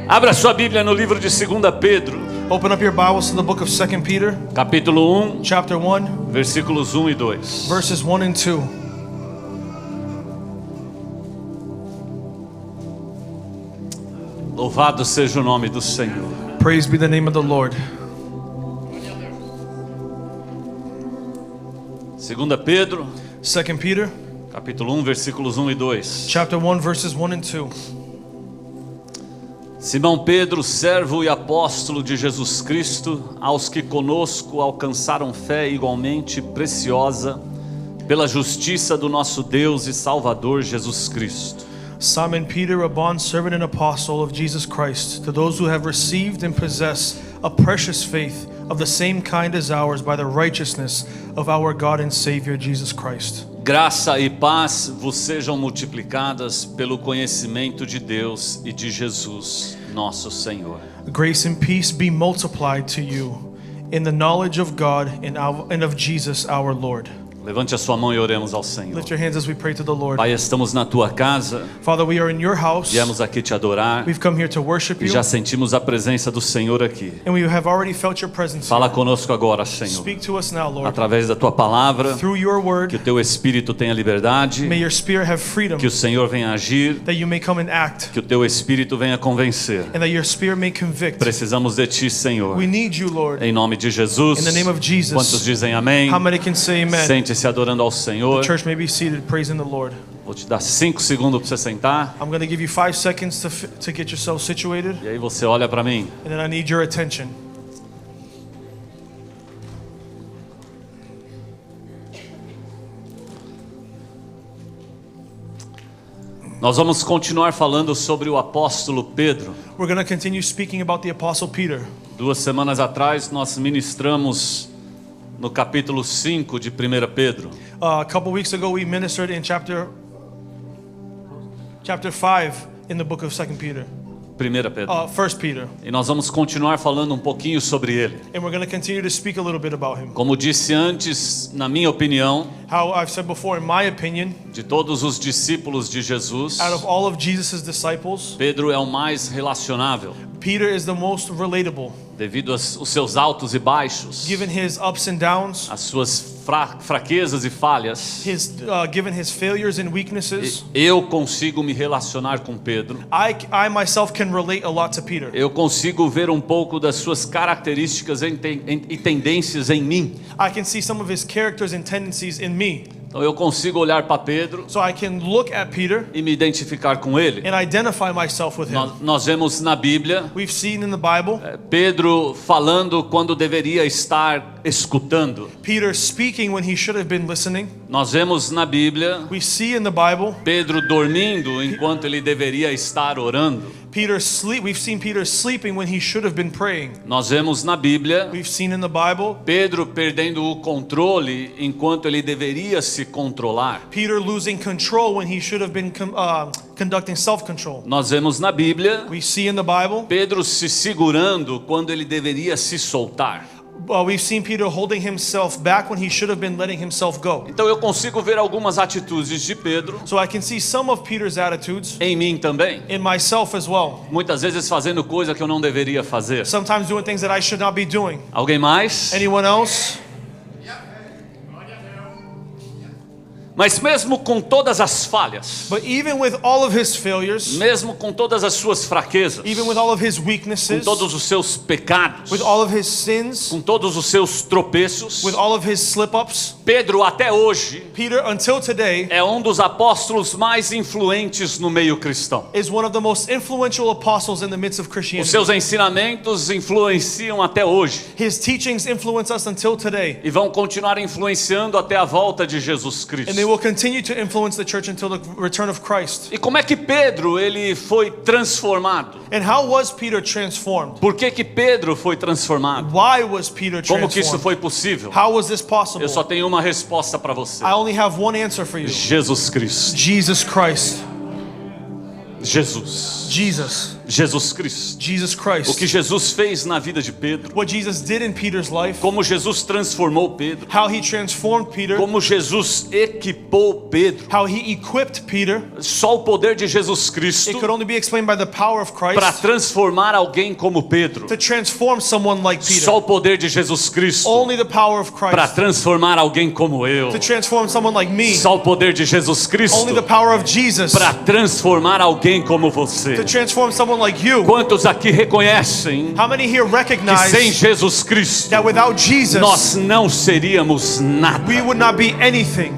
Abra sua Bíblia no livro de 2 Pedro, Open up your Bibles to the book of 2 Peter, capítulo 1, chapter 1, versículos 1 e 2. verses 1 and 2. Louvado seja o nome do Senhor. Praise be the name of the Lord. 2 Pedro, 2 Peter, capítulo 1, versículos 1 e 2. chapter 1, verses 1 and 2. Simão Pedro, servo e apóstolo de Jesus Cristo, aos que conosco alcançaram fé igualmente preciosa, pela justiça do nosso Deus e Salvador Jesus Cristo. Simon Peter, a bondservant and apostle of Jesus Christ, to those who have received and possess a precious faith of the same kind as ours by the righteousness of our God and Savior Jesus Christ. Graça e paz vos sejam multiplicadas pelo conhecimento de Deus e de Jesus, nosso Senhor. Grace and peace be multiplied to you in the knowledge of God and of Jesus our Lord. Levante a sua mão e oremos ao Senhor. Lift your hands as we pray to the Lord. Pai, estamos na tua casa, Father, we are in your house. viemos aqui te adorar We've come here to worship e you, já sentimos a presença do Senhor aqui. and we have already felt your presence Fala here. conosco agora, Senhor, Speak to us now, Lord. através da tua palavra, Through your que word, o teu Espírito tenha liberdade, may your spirit have freedom, que o Senhor venha agir, that you may come and act, que o teu Espírito venha convencer. and that your spirit may convict. Precisamos de ti, Senhor. We need you, Lord. Em nome de Jesus. In the name of Jesus. Quantos dizem amém? How many can say amen? Sente-se adorando ao Senhor. The church may be seated, praising the Lord. Vou te dar 5 segundos para você sentar. I'm going to give you 5 seconds to get yourself situated, E aí você olha para mim. and then I need your attention. Nós vamos continuar falando sobre o apóstolo Pedro. We're going to continue speaking about the Apostle Peter. 2 semanas atrás nós ministramos no capítulo 5 de 1 Pedro. A couple weeks ago we ministered in chapter 5 in the book of 2 Peter. 1 Pedro. 1 Peter. E nós vamos continuar falando um pouquinho sobre ele. And we're going to continue to speak a little bit about him. Como disse antes, na minha opinião, How I've said before, in my opinion, de todos os discípulos de Jesus, out of all of Jesus' disciples, Pedro é o mais relacionável, Peter is the most relatable, devido aos seus altos e baixos, given his ups and downs, as suas fraquezas e falhas. given his failures and weaknesses. Eu consigo me relacionar com Pedro. I myself can relate a lot to Peter. Eu consigo ver um pouco das suas características e tendências em mim. I can see some of his characters and tendencies in me. Então eu consigo olhar para Pedro So I can look at Peter e me identificar com ele. and identify myself with him. Nós vemos na Bíblia We've seen in the Bible Pedro falando quando deveria estar escutando. Peter speaking when he should have been listening. Nós vemos na Bíblia We see in the Bible Pedro dormindo enquanto ele deveria estar orando. We've seen Peter sleeping when he should have been praying. Nós vemos na Bíblia We've seen in the Bible Pedro perdendo o controle enquanto ele deveria se controlar. Peter losing control when he should have been conducting self-control. Nós vemos na Bíblia We see in the Bible Pedro se segurando quando ele deveria se soltar. we've seen Peter holding himself back when he should have been letting himself go. Então eu consigo ver algumas atitudes de Pedro So I can see some of Peter's attitudes em mim também. in myself as well. Muitas vezes fazendo coisa que eu não deveria fazer. Sometimes doing things that I should not be doing. Alguém mais? Anyone else? Mas mesmo com todas as falhas, But even with all of his failures, mesmo com todas as suas fraquezas, even with all of his com weaknesses, todos os seus pecados, with all of his sins, com todos os seus tropeços, with all of his slip-ups, Pedro até hoje Peter, until today, é um dos apóstolos mais influentes no meio cristão. is one of the most influential apostles in the midst of Os Christianity. seus ensinamentos influenciam até hoje His teachings influence us until today, e vão continuar influenciando até a volta de Jesus and Cristo. they will continue to influence the church until the return of Christ. E como é que Pedro ele foi transformado? And how was Peter transformed? Por que Pedro foi transformado? Why was Peter Como que isso transformed? foi possível? How was this possible? Eu só tenho uma resposta para você. I only have one answer for you. Jesus Cristo. Jesus Christ. Jesus. Jesus. Jesus Cristo. Jesus O Christ. que Jesus fez na vida de Pedro. What Jesus did in Peter's life. Como Jesus transformou Pedro. How he transformed Peter. Como Jesus equipou Pedro. How he equipped Peter. Só o poder de Jesus Cristo It could only be explained by the power of Christ. para transformar alguém como Pedro. To transform someone like Peter. Só o poder de Jesus Cristo Only the power of para Christ. transformar alguém como eu. To transform someone like me. Só o poder de Jesus Cristo Only the power of Jesus. para transformar alguém como você. To transform someone like you. Quantos aqui reconhecem How many here que recognize sem Jesus Cristo that without Jesus nós não seríamos nada? we would not be anything?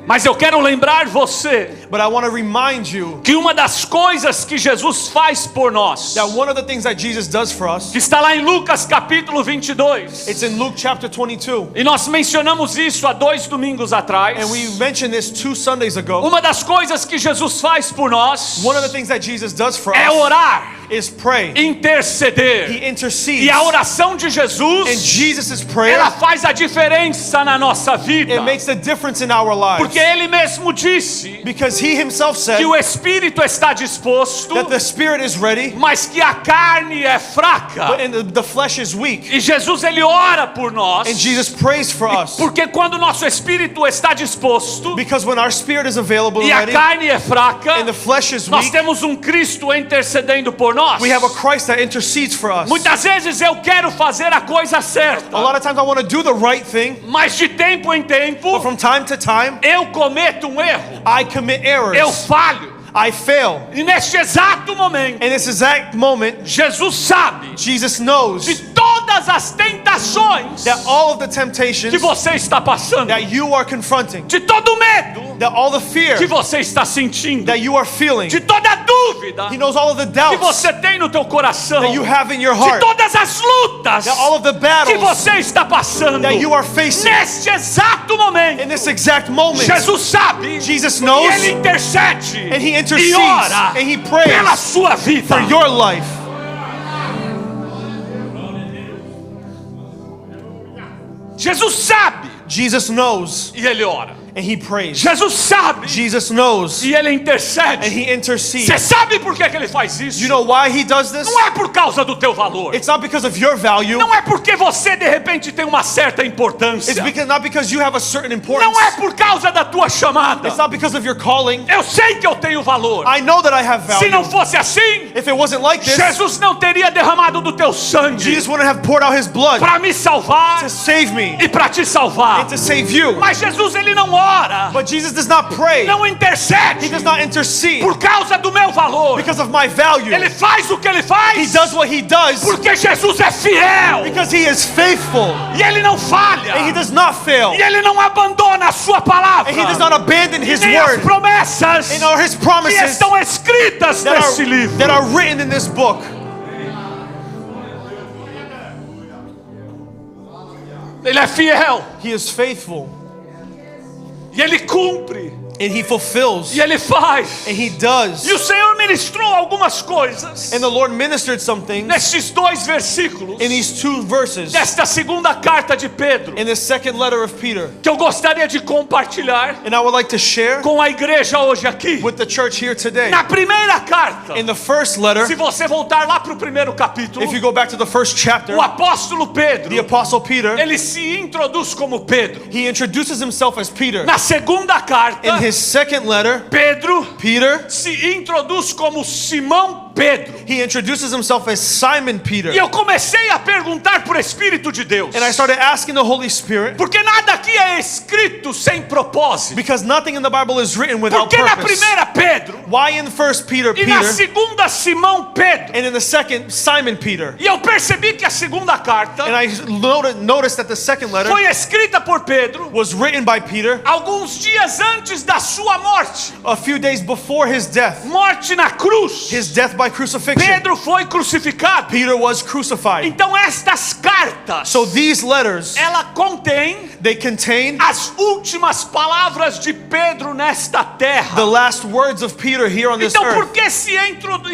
Mas eu quero lembrar você But I want to remind you que uma das coisas que Jesus faz por nós, that one of the things that Jesus does for us, que está lá em Lucas capítulo 22, it's in Luke chapter 22. e nós mencionamos isso há 2 domingos atrás. And we mentioned this 2 Sundays ago. Uma das coisas que Jesus faz por nós One of the things that Jesus does for é us orar, is pray. interceder. He intercedes. E a oração de And Jesus, Jesus' prayer, ela faz a diferença na nossa vida. it makes the difference in our lives. Porque ele mesmo disse Because he himself said que o espírito está disposto, that the spirit is ready, mas que a carne é fraca. but the flesh is weak. E Jesus ele ora por nós. And Jesus prays for us. Porque quando o nosso espírito está disposto Because when our spirit is available e and a ready, carne é fraca, and the flesh is nós weak, temos um Cristo intercedendo por nós. we have a Christ that intercedes for us. Muitas vezes eu quero fazer a coisa certa, A lot of times I want to do the right thing, mas de tempo em tempo but from time to time, eu cometo um erro, I commit eu errors. falho. I fail. E neste exato momento, In this exact moment, Jesus sabe Jesus knows de todas as tentações that all of the que temptations você está passando, that you are confronting, de todo medo that all the fear que você está sentindo, that you are feeling, de toda dúvida He knows all of the que doubts você tem no teu coração, that you have in your de heart, todas as lutas that all of the que battles você está passando. that you are facing. Neste exato momento, In this exact moment, Jesus sabe, Jesus e knows, ele intercede and He e intercedes, ora and He pela prays sua vida. for your life. Jesus sabe Jesus knows, e ele ora. and He prays. Jesus sabe Jesus knows, e ele and intercede. He intercedes. Você sabe por que ele faz isso? You know why He does this? Não é por causa do teu valor. It's not because of your value. Não é porque você de repente tem uma certa importância. It's because not because you have a certain importance. Não é por causa da tua chamada. It's not because of your calling. Eu sei que eu tenho valor. I know that I have Se value. não fosse assim, If it wasn't like this, Jesus não teria derramado do teu sangue Jesus wouldn't have poured out His blood para me salvar to save me e para te salvar. and to save you. Mas Jesus ele não ora, But Jesus does not pray. não intercede He does not intercede por causa do meu valor. because of my value. Ele faz o que ele He faz does what He does porque Jesus é fiel because He is faithful, e ele não falha and He does not fail, e ele não abandona a sua palavra and He does not abandon His nem as word promessas and all His que promises estão escritas that nesse livro. are written in this book. Ele é fiel He is faithful, e ele cumpre and He fulfills, e ele faz. and He does. E o Senhor ministrou algumas coisas And the Lord ministered some things nestes 2 versículos in these 2 verses desta segunda carta de Pedro in the second letter of Peter, que eu gostaria de compartilhar and I would like to share com a igreja hoje aqui. with the church here today. Na primeira carta, In the first letter, se você voltar lá para o primeiro capítulo, if you go back to the first chapter, o apóstolo Pedro, the Apostle Peter, ele se introduz como Pedro. he introduces himself as Peter. Na segunda carta, In his second letter, Pedro Peter, se introduz como Simão Pedro. he introduces himself as Simon Peter. E eu comecei a perguntar por Espírito de Deus, And I started asking the Holy Spirit, porque nada aqui é escrito sem propósito. because nothing in the Bible is written without Porque na purpose. primeira Pedro Why in first Peter, e na Peter, segunda Simão Pedro. and in the second, Simon Peter? E eu percebi que a segunda carta And I noticed that the second letter foi escrita por Pedro was written by Peter alguns dias antes da sua morte. a few days before his death, Morte na cruz. his death by crucifixion. Pedro foi crucificado. Peter was crucified. Então estas cartas, So these letters, ela contém they contain as últimas palavras de Pedro nesta terra. the last words of Peter here on this Então por earth. que se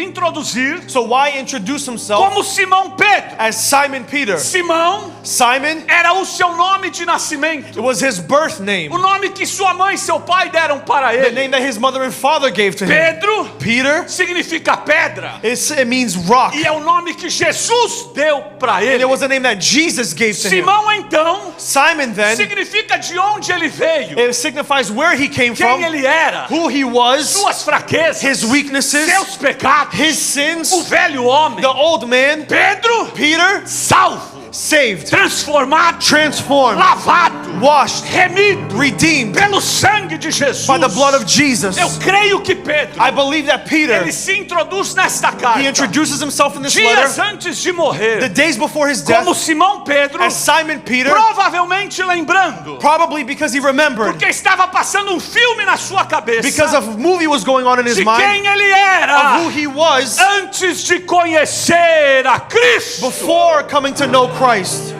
introduzir So why introduce himself como Simão Pedro? as Simon Peter? Simão Simon, era o seu nome de nascimento. it was his birth name, O nome que sua mãe e seu pai deram para the ele. name that his mother and father gave to him. Pedro Peter, significa pedra. it means rock. E é o nome que Jesus deu para And ele. it was a name that Jesus gave to him. Simão, então, Simon then, significa de onde ele veio, it signifies where he came quem from, ele era, who he was, suas fraquezas, his weaknesses, seus pecados, his sins, o velho homem. the old man, Pedro, Peter, salvo, saved, transformado, transformed, lavado, washed, remido redeemed pelo sangue de Jesus. by the blood of Jesus. Eu creio que Pedro, I believe that Peter, ele se introduz nesta carta he introduces himself in this dias letter antes de morrer, the days before his death como Simão Pedro, as Simon Peter, provavelmente lembrando, probably because he remembered, porque estava passando um filme na sua cabeça because a movie was going on in his de mind quem ele of era who he was antes de conhecer a Cristo. before coming to know Christ.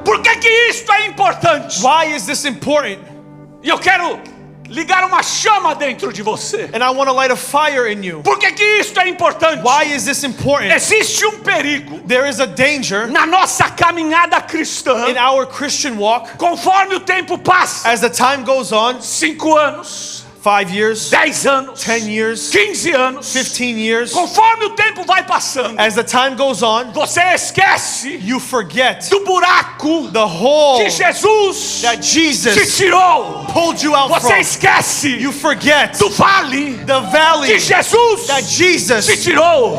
Por que que isto é importante? Why is this important? E eu quero ligar uma chama dentro de você. And I want to light a fire in you. Por que que isto é importante? Why is this important? Existe um perigo There is a danger na nossa caminhada cristã, in our Christian walk conforme o tempo passa. as the time goes on, 5 anos, 5 years, 10 anos, 10 years, 15 anos. 15 years, Conforme o tempo vai passando, as the time goes on, você esquece you forget do buraco the hole que Jesus that te Jesus tirou. pulled you out Você from. esquece You forget do vale the valley que Jesus that Jesus te tirou.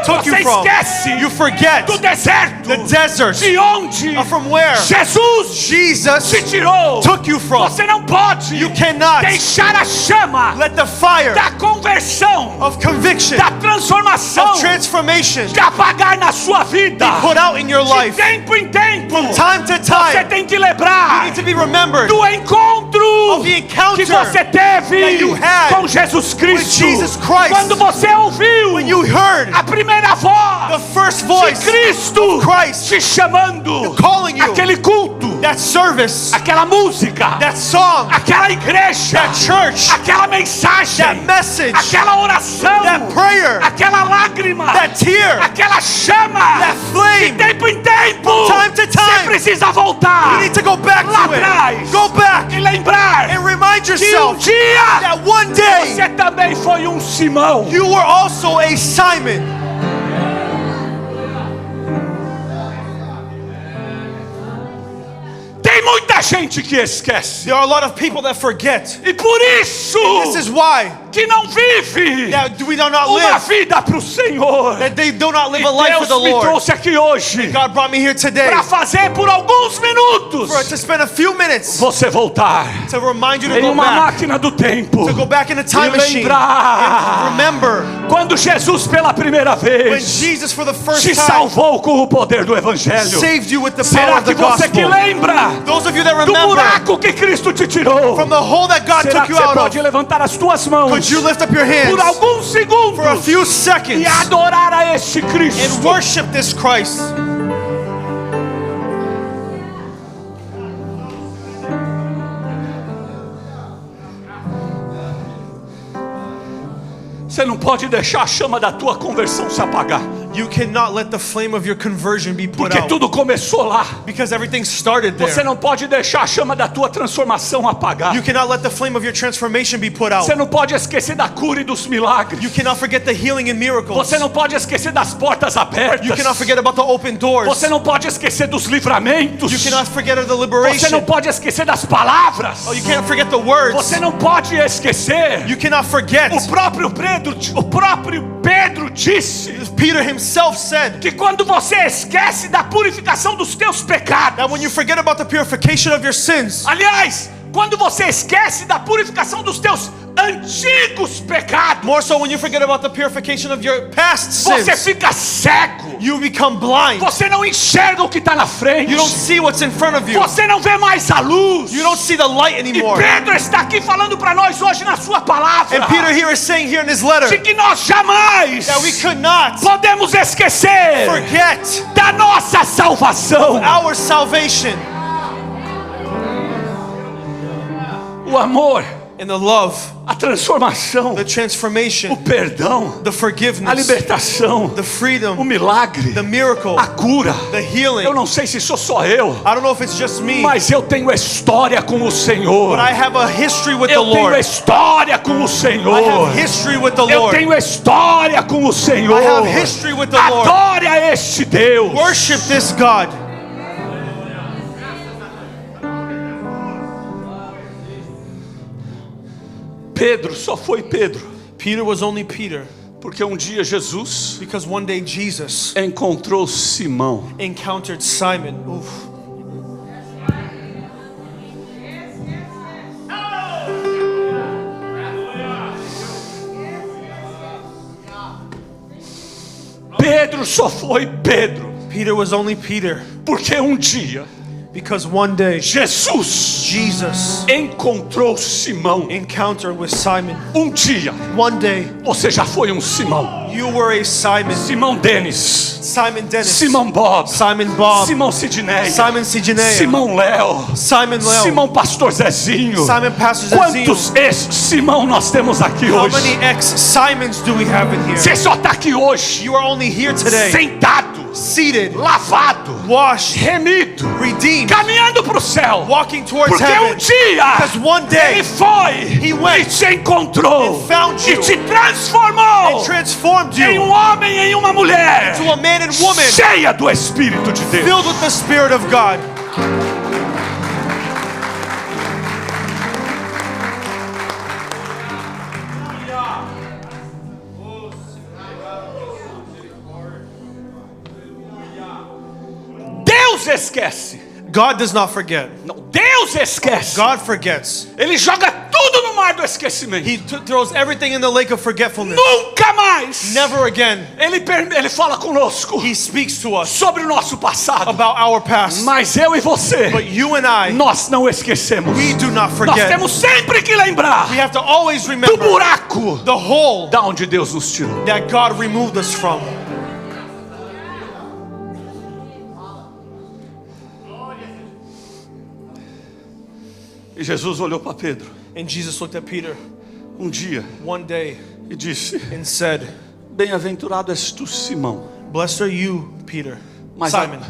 took you Você from. esquece You forget do deserto the desert de onde from where Jesus Jesus te tirou. took you from. Você não pode You cannot deixar a chama let the fire da conversão, of conviction, da transformação, of transformation de apagar na sua vida. put out in your De life. tempo em tempo, Time to você time, tem que you lembrar need to be remembered do encontro of the encounter que você teve that you had com Jesus Cristo. with Jesus Christ. Quando você ouviu when you heard a primeira voz the first voice de Cristo Christ te chamando, calling you, aquele culto, that service, aquela música, that song, aquela igreja, that church, aquela mensagem, that message, aquela oração, that prayer, aquela lágrima, that tear, aquela chama, that de flame, tempo em tempo, time to time. você precisa voltar you need to go back lá to it. atrás Go back e lembrar and remind que um yourself dia that one day você também foi um Simão. you were also a Simon. Tem muita gente que esquece. There are a lot of people that forget. E por isso This is why que não vive that we do not uma live, vida para o Senhor. that they do not E live a life for Deus the me Lord. trouxe aqui hoje God brought me here today para fazer por alguns minutos to spend a few minutes você voltar to remind you to em go uma back, máquina do tempo to go back in a time e machine lembrar and remember quando Jesus pela primeira when vez Jesus for the first te time salvou com o poder do Evangelho. saved you with the power Será of the que você que gospel. lembra Those of you that do remember buraco que Cristo te tirou? from the hole that God Será took que you você out pode of, levantar as tuas mãos could you lift up your hands por alguns for a segundos few seconds e adorar a este and Cristo? worship this Christ? Você não pode deixar a chama da tua conversão se apagar, You cannot let the flame of your conversion be put porque out, tudo começou lá. because everything started Você there. não pode deixar a chama da tua transformação apagar. You cannot let the flame of your transformation be put out. Você não pode esquecer da cura e dos milagres. You cannot forget the healing and miracles. Você não pode esquecer das portas abertas. You cannot forget about the open doors. Você não pode esquecer dos livramentos. You cannot forget of the Você liberation. não pode esquecer das palavras. Oh, you cannot forget the words. Você não pode esquecer. You cannot forget. O próprio Pedro disse Peter himself said que quando você esquece da purificação dos teus pecados, that when you forget about the purification of your sins, aliás, quando você esquece da purificação dos teus antigos pecados, more so when you forget about the purification of your past você sins, fica cego. you become blind. Você não enxerga o que está na frente. You don't see what's in front of you. Você não vê mais a luz. You don't see the light E anymore. Pedro está aqui falando para nós hoje na sua palavra And Peter here is saying here in his letter de que nós jamais that we could not podemos esquecer forget da nossa salvação. our salvation O amor and the love a transformação, the o transformation, perdão, the a forgiveness, libertação, the freedom, o milagre, the miracle, a cura. the healing. Eu não sei se sou só eu, I don't know if it's just me, mas eu tenho história com o Senhor. but I have a history with the Eu tenho Lord. história com o I Senhor. have history with the Eu Lord. tenho história com o Senhor. I have history with the Lord. Adore a este Deus. Worship this God. Pedro só foi Pedro Peter was only Peter porque um dia Jesus because one day Jesus encontrou Simão. encountered Simon. Oof. Pedro só foi Pedro Peter was only Peter porque um dia because one day Jesus Jesus encontrou Simão. encountered with Simon. Um dia One day você já foi um Simão. you were a Simon. Simão Denis, Simon Dennis. Simão Bob, Simon Bob. Simão Sidney, Simon Sidineia. Simão Léo, Simon Leo. Simão Pastor Zezinho. Simon Pastor Zezinho. Quantos ex-Simão nós temos aqui How hoje? many ex-Simons do we have in here? Você só está aqui hoje You are only here today, sentado, seated, lavado, washed, remido, redeemed, caminhando para o céu. walking towards Porque um heaven. dia Because one day Ele foi He went e te encontrou and found e you te transformou and transformed em you um homem e em uma mulher to a man and woman cheia do Espírito de Deus. filled with the Spirit of God. Deus esquece. God does not forget. Não, Deus esquece. God forgets. Ele joga tudo no mar do esquecimento. He throws everything in the lake of forgetfulness. Nunca mais. Never again. Ele fala conosco He speaks to us sobre o nosso passado. about our past. Mas eu e você, But you and I, nós não esquecemos. we do not Nós forget. temos sempre que lembrar We have to always do remember buraco the hole da onde Deus nos tirou. that God removed us from. E Jesus olhou para Pedro And Jesus looked at Peter um dia one day e disse: and said, Bem-aventurado és tu, Simão, "Blessed are you, Peter, mas, Simon,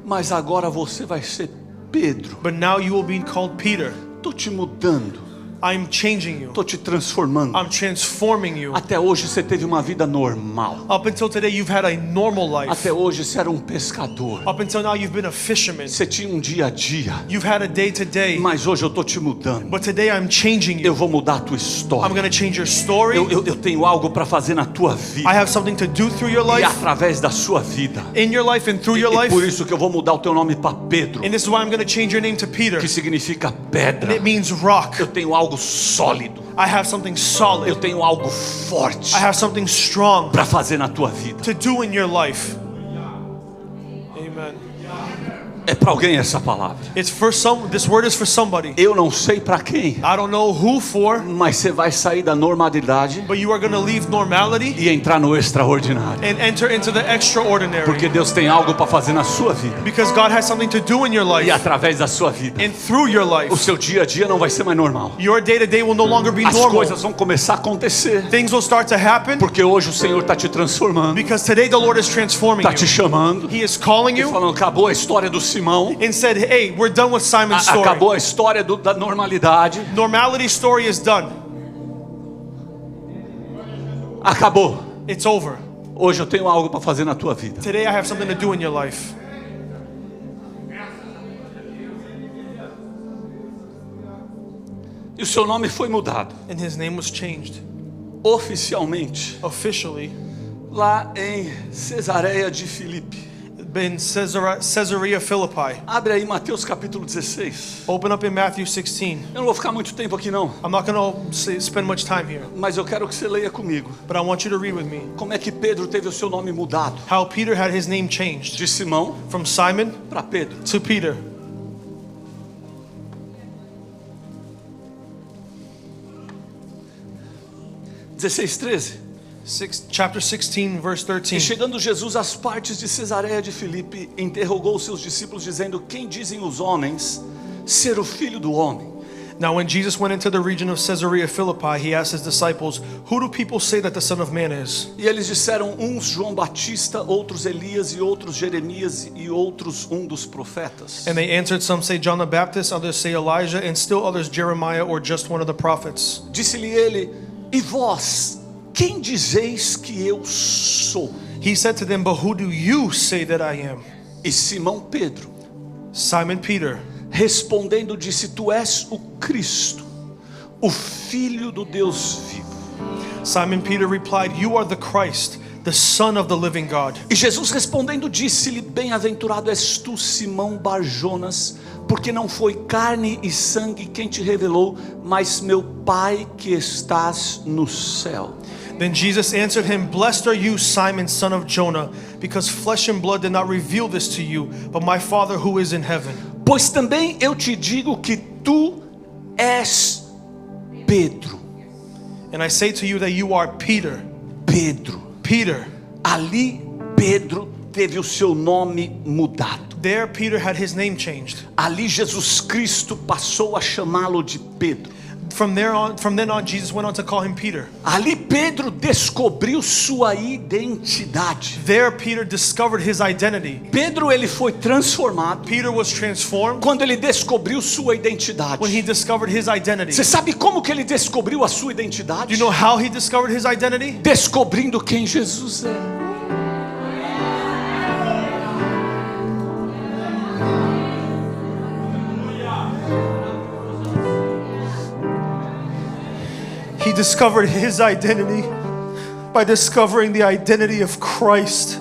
mas agora você vai ser Pedro. but now you will be called Peter. Estou te mudando, I'm changing you. estou te transformando. I'm transforming you. Até hoje você teve uma vida normal. Up until today, you've had a normal life. Até hoje você era um pescador. Up until now, you've been a fisherman. Você tinha um dia a dia. You've had a day-to-day. Mas hoje eu estou te mudando. But today, I'm changing Eu you. vou mudar a tua I'm história. going to change your story. Eu tenho algo para fazer na tua I vida. have something to do through your E life, através da sua vida. in your life, and through your E life. por isso que eu vou mudar o teu nome para Pedro, And this is why I'm going to change your name to Peter. que significa And pedra. it means rock. Eu tenho algo sólido. I have something Eu solid. tenho algo forte I have something strong para fazer na tua vida. to do in your life. Amen. É para alguém essa palavra. It's for some. This word is for somebody. Eu não sei para quem, I don't know who for, mas você vai sair da normalidade but you are going to leave normality e entrar no extraordinário. and enter into the extraordinary. Porque Deus tem algo para fazer na sua vida. Because God has something to do in your E life através da sua vida, and through your o life. seu dia a dia não vai ser mais normal. Your day-to-day will no longer be As normal. coisas vão começar a acontecer. Things will start to happen Porque hoje o Senhor está te transformando, because today the Lord is transforming está te you. chamando, He is calling e you falando: acabou a história do Simão, and said, "Hey, we're done with Simon's story. acabou a história da normalidade, Normality story is done. acabou. It's over. Hoje eu tenho algo para fazer na tua vida. Today I have something to do in your life." E o seu nome foi mudado And his name was changed oficialmente officially lá em Cesareia de Filipe. in Caesarea Philippi. Abre aí Mateus capítulo 16. Open up in Matthew 16. Eu não vou ficar muito tempo aqui não, I'm not going to spend much time here, mas eu quero que você leia comigo. but I want you to read with me Como é que Pedro teve o seu nome mudado how Peter had his name changed de Simão from Simon para Pedro. to Peter. Chapter 16, verse E 13. chegando Jesus às partes de Cesareia de Filipe, interrogou seus discípulos dizendo: quem dizem os homens ser o Filho do Homem? Now when Jesus went into the region of Caesarea Philippi, he asked his disciples, "Who do people say that the Son of Man is?" E eles disseram, uns João Batista, outros Elias e outros Jeremias e outros dos profetas. And they answered, "Some say John the Baptist, others say Elijah, and still others Jeremiah or just one of the prophets." Disse-lhe ele, e vós, quem dizeis que eu sou? He said to them, "But who do you say that I am?" E Simão Pedro, Simon Peter, respondendo, disse, tu és o Cristo, o Filho do Deus vivo. Simon Peter replied, "You are the Christ, the Son of the living God." E Jesus respondendo disse-lhe, bem-aventurado és tu, Simão Barjonas, porque não foi carne e sangue quem te revelou, mas meu Pai que estás no céu. Then Jesus answered him, "Blessed are you, Simon, son of Jonah, because flesh and blood did not reveal this to you, but my Father who is in heaven. Pois também eu te digo que tu és Pedro. And I say to you that you are Peter." Pedro. Peter. Ali Pedro teve o seu nome mudado. There Peter had his name changed. Ali Jesus Cristo passou a chamá-lo de Pedro. From then on, Jesus went on to call him Peter. Ali Pedro descobriu sua identidade. There Peter discovered his identity. Pedro ele foi transformado Peter was transformed quando ele descobriu sua identidade. when he discovered his identity. Você sabe como que ele descobriu a sua Do identidade? you know how he discovered his identity? Descobrindo quem Jesus é. He discovered his identity by discovering the identity of Christ.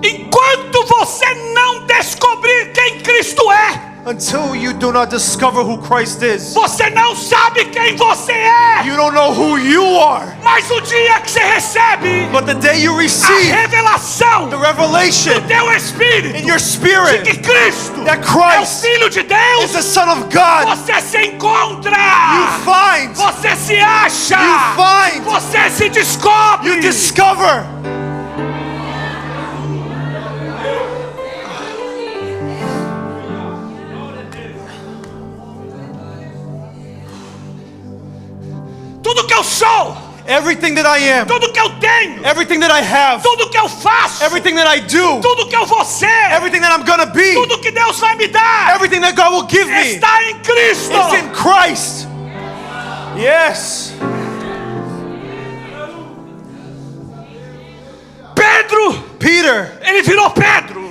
Enquanto você não descobrir quem Cristo é, Until you do not discover who Christ is, você não sabe quem você é. you don't know who you are. Mas o dia que você recebe But the day you a receive revelação the revelation do teu espírito in your de spirit que Cristo that é o Christ Filho de is Deus, the Son of God, você se encontra, you find, você se acha, you find, você se descobre. you discover. Tudo que eu sou, Everything that I am, tudo que eu tenho, everything that I have, tudo que eu faço, everything that I do, tudo que eu vou ser, everything that I'm gonna be, tudo que Deus vai me dar, everything that God will give me está em Cristo. is in Christ. Yes. Pedro, Peter, ele virou Pedro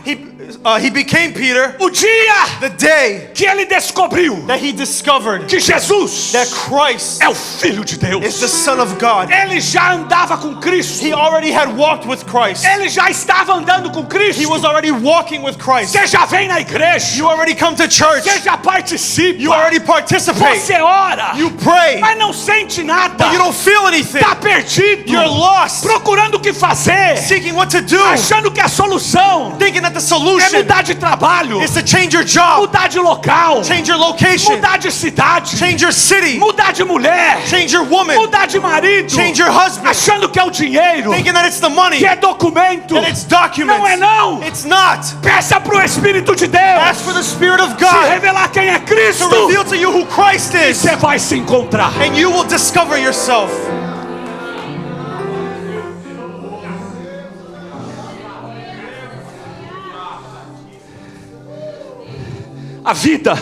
he became Peter o dia the day que ele descobriu that he discovered que Jesus that Christ é o Filho de is the Deus. Son of God. Ele já andava com Cristo, He already had walked with Christ. ele já estava andando com He Cristo. was already walking with Christ. Você já vem na igreja, You already come to church. você já participa, You already participate. você ora, You pray, mas não sente nada, but you don't feel anything. está perdido, You're lost, procurando o que fazer, seeking what to do, achando que a solução thinking that the é solution mudar de trabalho, is to change your job, mudar de local, change your location, mudar de cidade, change your city, mudar de mulher, change your woman, mudar de marido, change your husband, achando que é o dinheiro, thinking that it's the money, que é documento. that it's documents. Não é não. It's not. Peça pro Espírito de Deus Ask for the Spirit of se God revelar quem é Cristo. to reveal to you who Christ is, Você vai se encontrar. and you will discover yourself. A vida,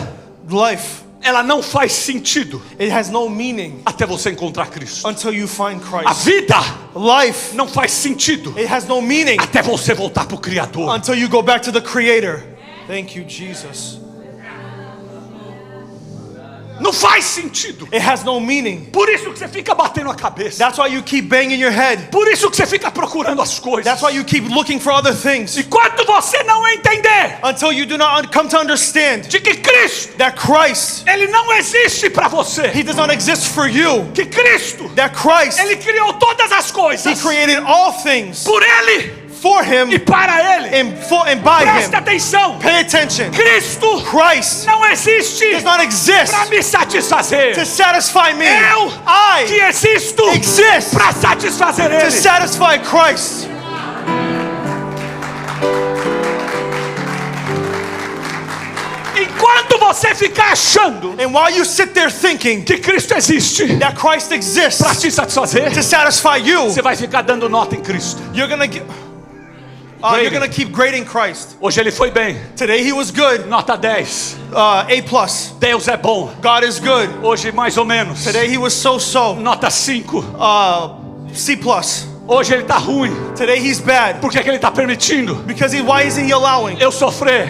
Life, ela não faz sentido it has no meaning até você encontrar Cristo. until you find A Christ. vida Life, não faz sentido it has no meaning até você voltar pro Criador. until you go back to the Creator. Thank you, Jesus. Não faz sentido. It has no meaning. Por isso que você fica batendo a cabeça. That's why you keep banging your head. Por isso que você fica procurando as coisas. That's why you keep looking for other things. Enquanto você não entender Until you do not come to understand de que Cristo, that Christ, ele não existe para você. He does not exist for you. Que Cristo, That Christ, ele criou todas as He coisas created all things por ele for Him e para ele. and by Presta Him. atenção. Pay attention. Cristo Christ não existe does not exist para me satisfazer. to satisfy me. Eu que I existo exist para satisfazer to ele. satisfy Christ. você ficar achando And while you sit there thinking que Cristo existe that Christ exists para te satisfazer, to satisfy you, você vai ficar dando nota em Cristo. you're gonna keep grading Christ. Hoje ele foi bem, Today he was good, nota 10. A+. Deus é bom. God is good. Hoje mais ou menos, Today he was so-so, nota 5. C+. Hoje ele tá ruim. Today he's bad. Por que que ele tá permitindo Because why isn't he allowing eu sofrer?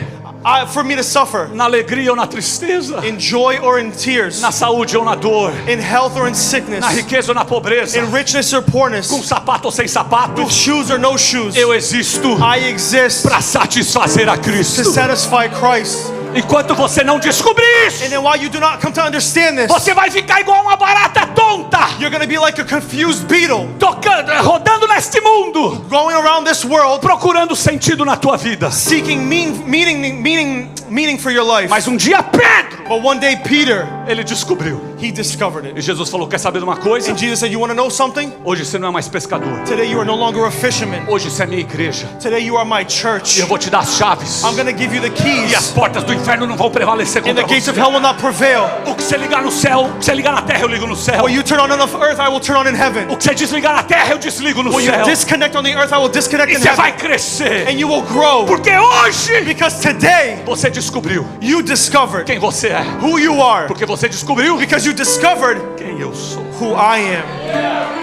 for me to suffer? Na alegria ou na tristeza? In joy or in tears? Na saúde ou na dor? In health or in sickness? Na riqueza ou na pobreza? In richness or poorness? Com sapato ou sem sapato? With shoes or no shoes? Eu existo I exist para satisfazer a to Cristo. satisfy Christ. Enquanto você não descobrir isso, And then while you do not come to understand this, você vai ficar igual uma barata tonta, you're going to be like a confused beetle tocando, rodando neste mundo, going around this world procurando sentido na tua vida. seeking meaning for your life. Mas um dia Pedro, But one day Peter, ele descobriu. he discovered E it. Jesus falou: quer saber de uma coisa? And Jesus said, you want to know something? Hoje você não é mais pescador. Today you are no longer a fisherman. Hoje você é minha igreja. Today you are my E church. eu vou te dar as chaves. I'm going to give you the E as keys. portas do inferno não vão prevalecer And contra the gates você. of hell will not prevail. O que você ligar no céu, o que você ligar na terra, eu ligo no céu. What you turn on earth, I will turn on in heaven. O que você desligar na terra, eu desligo no What you céu. disconnect on the earth, I will disconnect E in você vai heaven. crescer. And you will grow. Porque hoje Because today você descobriu you discovered quem você é. who you are. Porque você descobriu Because you discovered quem eu sou. who I am.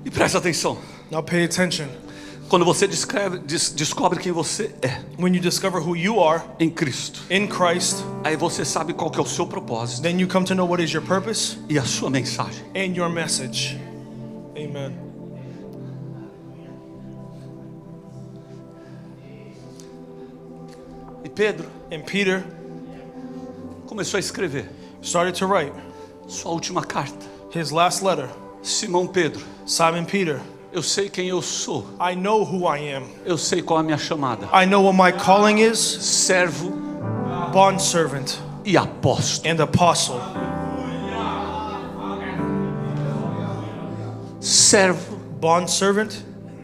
E presta atenção. Now pay attention. Quando você descobre quem você é When you discover who you are em Cristo, in Christ, aí você sabe qual que é o seu propósito then you come to know what is your purpose e a sua mensagem. and your message. Amen. E Pedro And Peter começou a escrever started to write sua última carta. his last letter. Simão Pedro, Simon Peter, eu sei quem eu sou. I know who I am. Eu sei qual é a minha chamada. I know what my calling is, Servo bondservant e apóstolo. and apostle. Servo Bondservant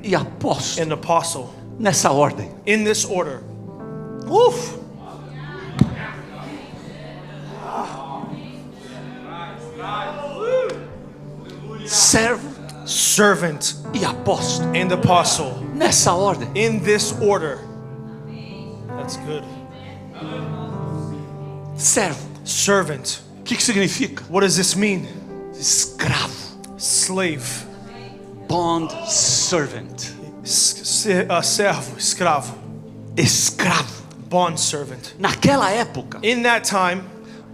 e apóstolo. and apostle. Nessa ordem. In this order. Woof. Servo Servant e apóstolo. and apostle. Nessa ordem. In this order. That's good. Servo. Servant. O que significa? What does this mean? Escravo. Slave. Bond servant. Servo, escravo. Escravo. Bondservant. Naquela época, In that time,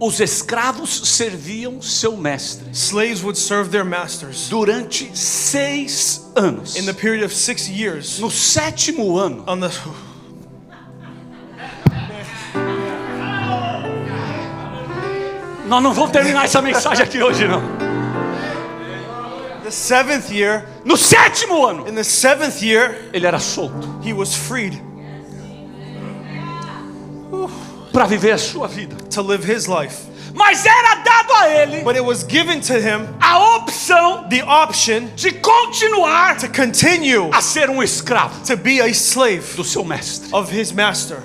os escravos serviam seu mestre slaves would serve their masters. durante 6 anos. In the period of 6 years, No 7º ano, on the nós não vamos terminar essa mensagem aqui hoje não. the 7th year, No 7º ano, in the 7th year, ele era solto he was freed para viver a sua vida. to live his life. Mas era dado a ele But it was given to him a opção the option de continuar to continue a ser um escravo to be a slave do seu mestre. of his master.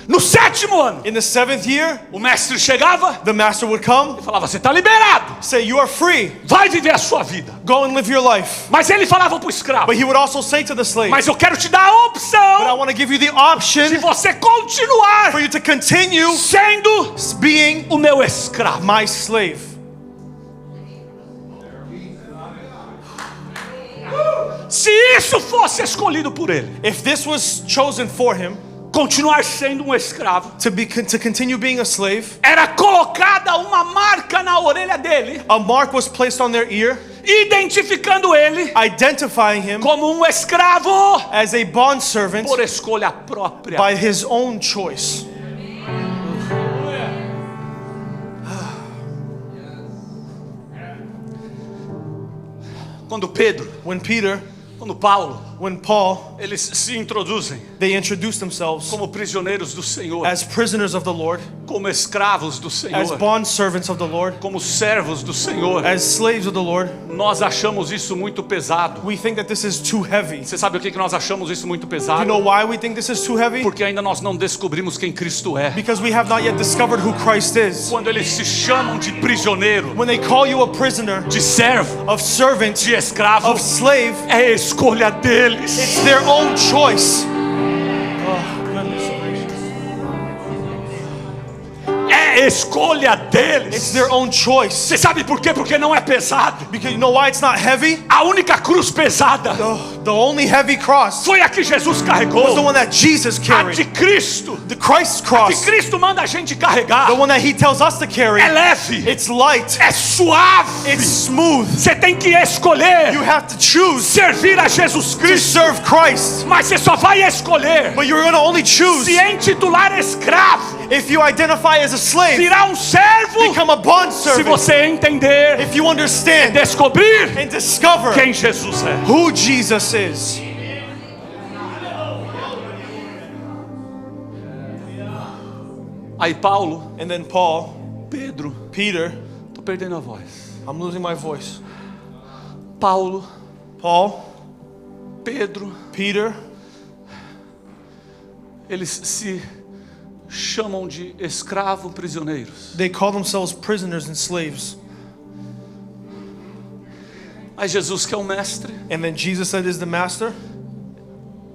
No 7º ano, In the 7th year, o mestre chegava the master would come, e falava: você está liberado, say, you are free, vai viver a sua vida. go and live your life. Mas ele falava para o escravo: But he would also say to the slave, mas eu quero te dar a but I opção want to give you the de option você continuar for you to continue sendo being o meu escravo. my slave. Se isso fosse escolhido por ele, If this was chosen for him continuar sendo um escravo, to continue being a slave, era colocada uma marca na orelha dele, a mark was placed on their ear, identificando ele identifying him como um escravo as a bondservant por escolha própria. by his own choice. Quando Pedro, When Peter, quando Paulo, when Paul, eles se introduzem they introduced themselves como prisioneiros do Senhor, as prisoners of the Lord, como escravos do as Senhor, bond servants of the Lord, como servos do Senhor, as slaves of the Lord, nós achamos isso muito pesado. we think that this is too heavy. Você sabe o que nós achamos isso muito You pesado? know why we think this is too heavy? Porque ainda nós não descobrimos quem Cristo é. Because we have not yet discovered who Christ is. Quando eles se chamam de prisioneiro, When they call you a prisoner, de servo, of servant, de escravo, of slave, é escolha deles. it's their own choice. Oh, goodness gracious. É escolha It's deles. their own choice. Você sabe por quê? Porque não é pesado. Because you know why it's not heavy? A única cruz pesada The only heavy cross foi a que Jesus was the carregou. one that Jesus A de carried. Cristo. The Christ's Que cross, Cristo manda a gente carregar. the one that He tells us to carry, É leve. it's light, É suave. it's smooth. Você tem que escolher You have to choose servir a Jesus to Cristo. serve Christ, Mas você só vai escolher but you're going to only choose se intitular escravo, if you identify as a slave, virar um servo, become a bond se servant, você entender, if you understand descobrir and discover quem Jesus é. who Jesus is. Aí Paulo, And then Paul, Pedro, Peter, tô perdendo a voz. I'm losing my voice. Paulo, Paul, Pedro, Peter, eles se chamam de escravo prisioneiros. they call themselves prisoners and slaves. Aí Jesus, que é o mestre, And then Jesus that is the master,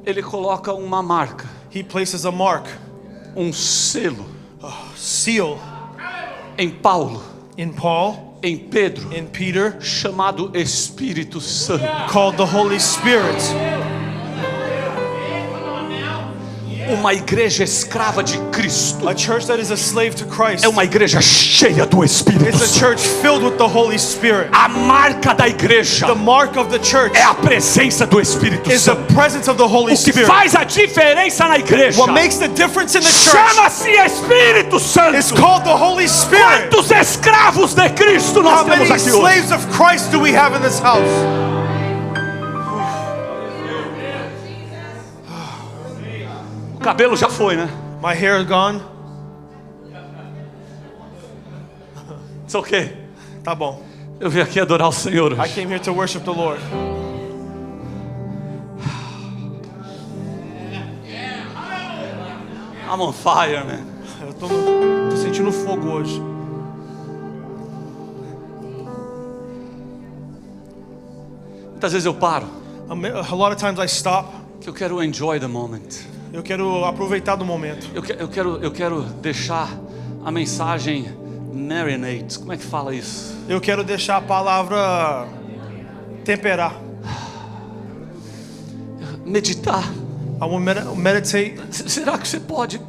ele coloca uma marca, He places a mark, selo seal em Paulo, in Paul, em Pedro, in Peter, chamado Espírito Santo. called the Holy Spirit. Uma igreja escrava de Cristo A church that is a slave to Christ é uma igreja cheia do Espírito is a Santo. church filled with the Holy Spirit. A marca da igreja The mark of the church é a presença do Espírito is the Santo. presence of the Holy O que Spirit. faz a diferença na igreja What makes the difference in the church chama-se Espírito is Santo. called the Holy Spirit. Quantos escravos de Cristo nós How many temos aqui hoje? slaves of Christ do we have in this house? O cabelo já foi, né? My hair is gone. It's okay. Tá bom. Eu vim aqui adorar o Senhor I hoje. came here to worship the Lord. I'm on fire, man. Eu tô sentindo fogo hoje. Muitas vezes eu paro, A lot of times I stop. que eu quero enjoy the moment. Eu quero aproveitar do momento. Eu quero deixar a mensagem marinate. Como é que fala isso? Eu quero deixar a palavra temperar. Meditar. I will meditate. Será que você pode,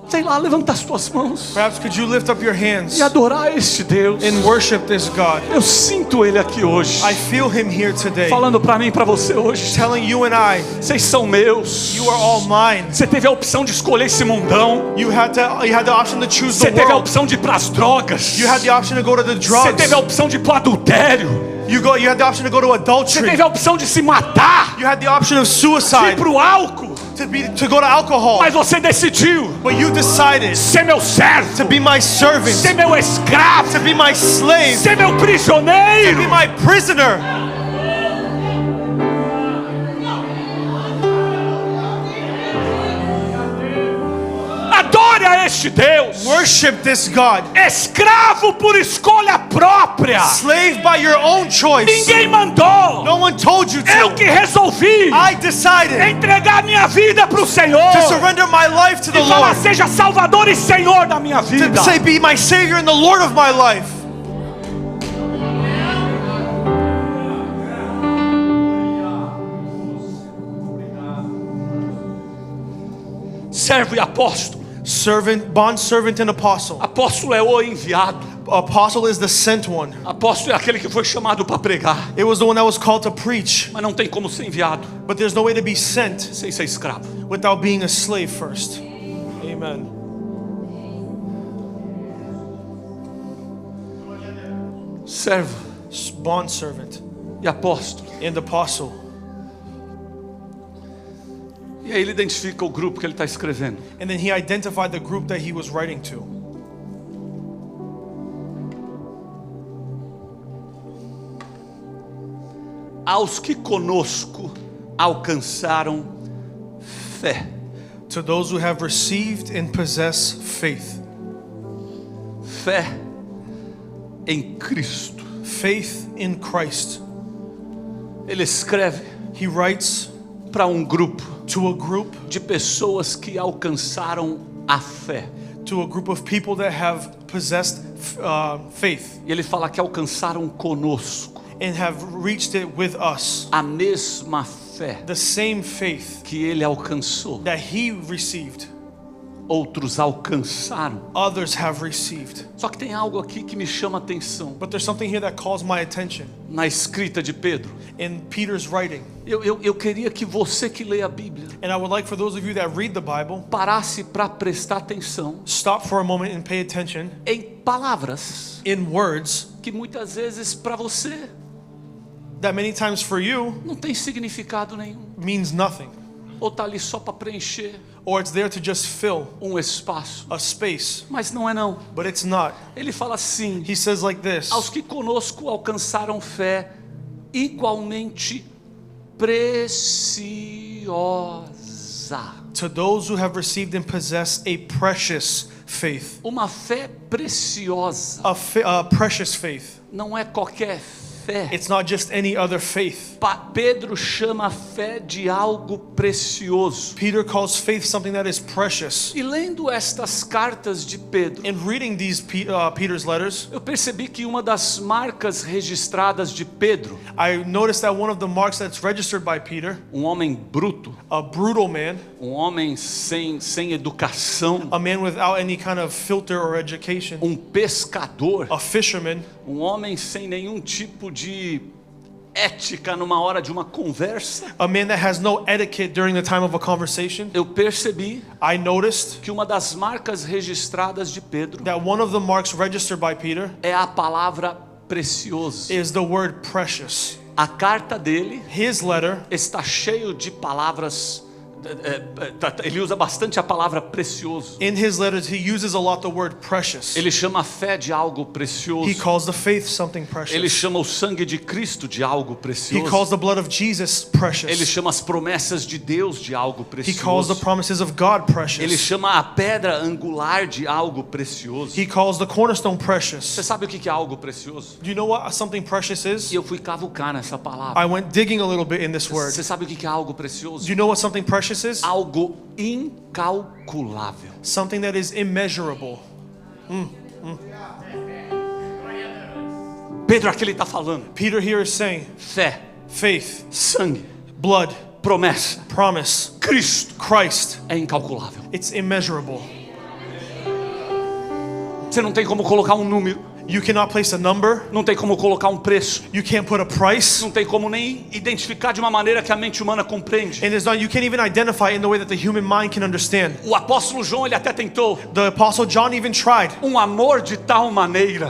sei lá, levantar as tuas mãos Perhaps could you lift up your hands e adorar este Deus? and worship this God? Eu sinto Ele aqui hoje, I feel Him here today, falando para mim e para você hoje. telling you and I, Vocês são meus. you are all mine. Você teve a opção de escolher esse mundão. You had the option to choose the Você teve a world. opção de ir para as drogas. You had the option to go to the Você teve a drugs. opção de ir para o adultério. You had the option to go to Você adultery. teve a opção de se matar, You had the option of de ir suicide, para o álcool. to go to alcohol. Mas você decidiu But you decided ser meu servo, to be my servant, ser meu escravo, to be my slave, ser meu to prisioneiro. be my prisoner. Adore a este Deus. Worship this God. Escravo por escolha própria. Slave by your own choice. Ninguém mandou. No one told you Eu to. que resolvi I decided entregar minha vida para o Senhor to surrender my life to the e falar: Lord. seja Salvador e Senhor da minha vida. To say, be my Savior and the Lord of my life. Servo e apóstolo. Servant, bond servant and apostle. Apóstolo é o enviado. Apostle is the sent one. Apóstolo é aquele que foi chamado para pregar. It was the one that was called to preach. Mas não tem como ser enviado But there's no way to be sent sem ser escravo. without being a slave first. Amen. Servo Bond servant. e apóstolo. and apostle. E aí ele identifica o grupo que ele está escrevendo. And then he identified the group that he was writing to. Aos que conosco alcançaram fé. To those who have received and possess faith. Fé em Cristo. Faith in Christ. Ele escreve He writes para um grupo to a group, de pessoas que alcançaram a fé. to a group of people that have possessed faith E ele fala que alcançaram conosco and have reached it with us. a mesma fé The same faith que ele alcançou. that he received, Outros alcançaram. others have received. Só que tem algo aqui que me chama a atenção. But there's something here that calls my attention Na escrita de Pedro. in Peter's writing. Eu queria que você que lê a Bíblia And I would like for those of you that read the Bible, parasse para prestar atenção stop for a moment and pay attention em palavras in words que muitas vezes para você that many times for you não tem significado nenhum. means nothing, Ou está ali só para preencher or it's there to just fill um espaço. a space, Mas não é não. but it's not. Ele fala assim: He says like this: aos que conosco alcançaram fé igualmente preciosa. to those who have received and possess a precious faith. Uma fé preciosa A precious faith. não é qualquer fé. It's not just any other faith. Pedro chama a fé de algo precioso. Peter calls faith something that is precious. E lendo estas cartas de Pedro, In reading these Peter's letters, eu percebi que uma das marcas registradas de Pedro, I noticed that one of the marks that's registered by Peter, um homem bruto, a brutal man, um homem sem educação, a man without any kind of filter or education, um pescador, a fisherman, um homem sem nenhum tipo de ética numa hora de uma conversa, a man that has no etiquette during the time of a conversation. eu percebi I noticed que uma das marcas registradas de Pedro that one of the marks registered by Peter é a palavra precioso. is the word precious. A carta dele His letter está cheio de palavras, ele usa bastante a palavra precioso. In his letters, he uses a lot the word precious. Ele chama a fé de algo precioso. He calls the faith something Ele precious. chama o sangue de Cristo de algo He precioso. calls the blood of Jesus Ele precious. chama as promessas de Deus de algo He calls the precioso. promises of God Ele precious. chama a pedra angular de algo precioso. He calls the cornerstone Você precious. sabe o que é algo precioso? Do you know what something precious is? E eu fui cavucar nessa palavra. I went digging a little bit in this word. Você sabe o que é algo precioso? Do you know what something precious is? Algo incalculável. Something that is immeasurable. Pedro aqui ele está falando Peter here is saying fé, faith, sangue, blood, promessa. promise, Cristo Christ. é incalculável. It's immeasurable. Você não tem como colocar um número, You cannot place a number. não tem como colocar um preço, You can't put a price. não tem como nem identificar de uma maneira que a mente humana compreende. And it's not, you can't even identify in the way that the human mind can understand. O apóstolo João ele até tentou The apostle John even tried. um amor de tal maneira.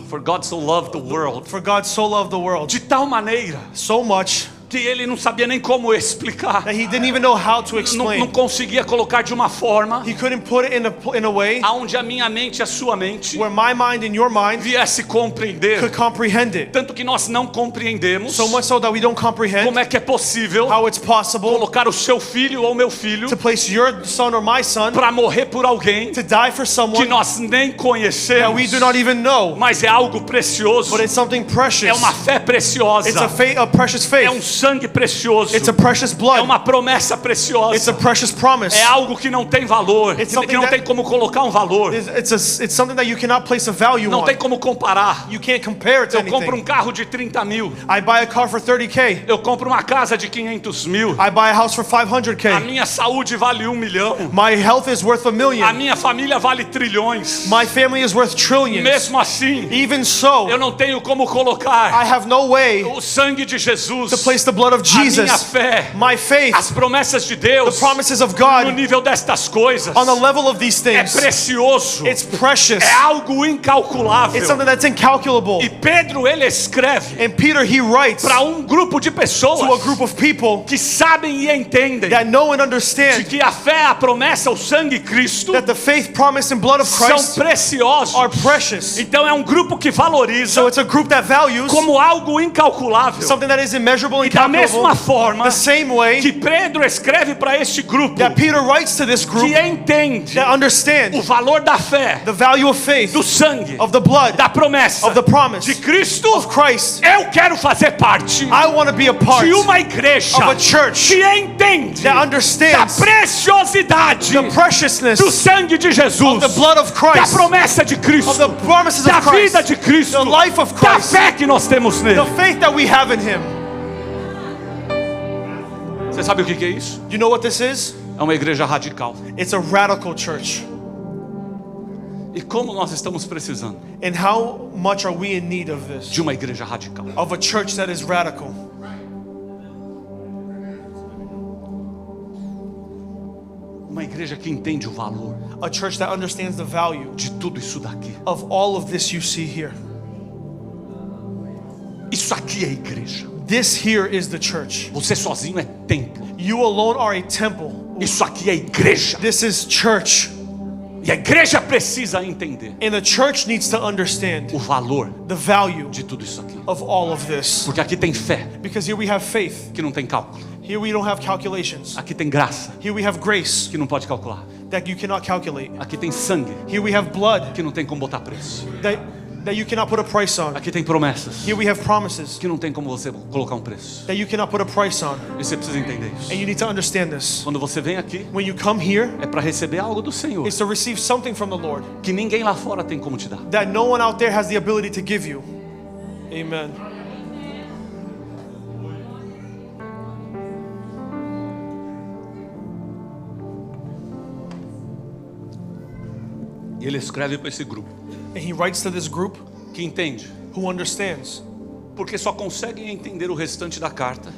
For God so loved the world. For God so loved the world De tal maneira so much que ele não sabia nem como explicar. that he didn't even know how to Não explain. conseguia colocar de uma forma He couldn't put it in a way aonde a minha mente e a sua mente where my mind and your mind viesse compreender. could comprehend it. Tanto que nós não compreendemos So much so that we don't comprehend como é que é possível how it's possible colocar o seu filho ou meu filho to place your son or my son para morrer por alguém to die for que someone nós nem that conhecemos, we do not even know. mas é algo precioso, But it's something precious. é uma fé preciosa, It's a precious é um faith. sangue precioso, It's a precious é blood. uma promessa It's a preciosa, precious promise. é algo que não tem valor, It's que something não that- tem como colocar um valor, It's something that you cannot place a value não on. tem como comparar. You can't compare it to Eu compro um anything. carro de 30 mil, I buy a car for 30K. eu compro uma casa de 500 mil, I buy a house for a 500K. minha saúde vale 1 milhão, My health is worth $1 a million. minha família vale trilhões. My family is worth trillions. Mesmo assim, Even eu so, não tenho como colocar I have no way o sangue de Jesus to place the blood of minha Jesus, fé, my faith, as promessas de the Deus promises of no God nível destas coisas on the level of these é things, precioso, it's precious. é algo incalculável. It's something that's incalculable. E Pedro ele escreve And Peter, he writes para grupo de pessoas to a group of people que sabem e entendem that know and de understand que a fé, a promessa, o sangue Cristo that the faith, promise, and blood of são Christ preciosos. are precious. Então é grupo que valoriza So it's a group that values como algo incalculável. something that is immeasurable and E da mesma incalculable. forma The same way que Pedro escreve para este grupo that Peter writes to this group que entende that understand o valor da fé, the value of faith, do sangue, of the blood, da promessa, of the promise, de Cristo. of Christ. Eu quero fazer parte I want to be a part de uma igreja of a church que entende that da understands preciosidade the preciousness do sangue de Jesus, of the blood of da Christ, promessa de of Cristo, the promises da of Christ, vida de Cristo, the life of da Christ, fé que nós temos nele. the faith that we have in Him. Você sabe o que é isso? You know what this is? É uma igreja radical. It's a radical church. E como nós estamos precisando And how much are we in need of this? de uma igreja radical? Of a church that is radical. Uma igreja que entende o valor A church that understands the value de tudo isso daqui. of all of this you see here. Isso aqui é igreja. This here is the church. Você sozinho é templo. You alone are a temple. Isso aqui é igreja. This is church. E a igreja precisa entender And the church needs to understand o valor the value de tudo isso aqui. of all of this. Porque aqui tem fé Because here we have faith. que não tem cálculo. Here we don't have calculations. Aqui tem graça Here we have grace que não pode calcular. that you cannot calculate. Aqui tem sangue Here we have blood que não tem como botar preço. that you cannot put a price on. Aqui tem promessas Here we have promises que não tem como você colocar um preço. that you cannot put a price on. E você precisa entender isso. And you need to understand this. Quando você vem aqui, When you come here, é para receber algo do Senhor it's to receive something from the Lord que ninguém lá fora tem como te dar. that no one out there has the ability to give you. Amen. E ele escreve para esse grupo And he writes to this group que entende, who understands porque só conseguem entender o restante da carta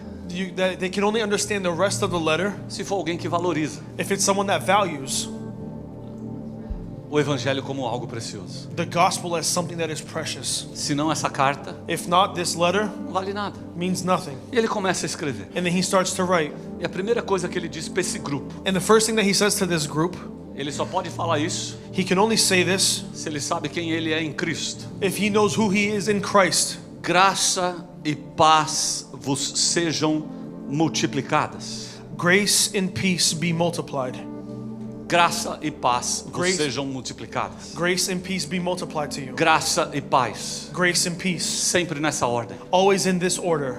that they can only understand the rest of the letter se for alguém que valoriza if it's someone that values o evangelho como algo precioso. the gospel as something that is precious. Senão essa carta If not, this letter não vale nada. means nothing. E ele começa a escrever. And then he starts to write. E a primeira coisa que ele diz para esse grupo, And the first thing that he says to this group, ele só pode falar isso he can only say this se ele sabe quem ele é em Cristo. if he knows who he is in Christ. Graça e paz vos sejam multiplicadas. Grace and peace be multiplied. Graça e paz vos Grace- sejam multiplicadas. Grace and peace be multiplied to you. Graça e paz, Grace and peace. sempre nessa ordem. Always in this order.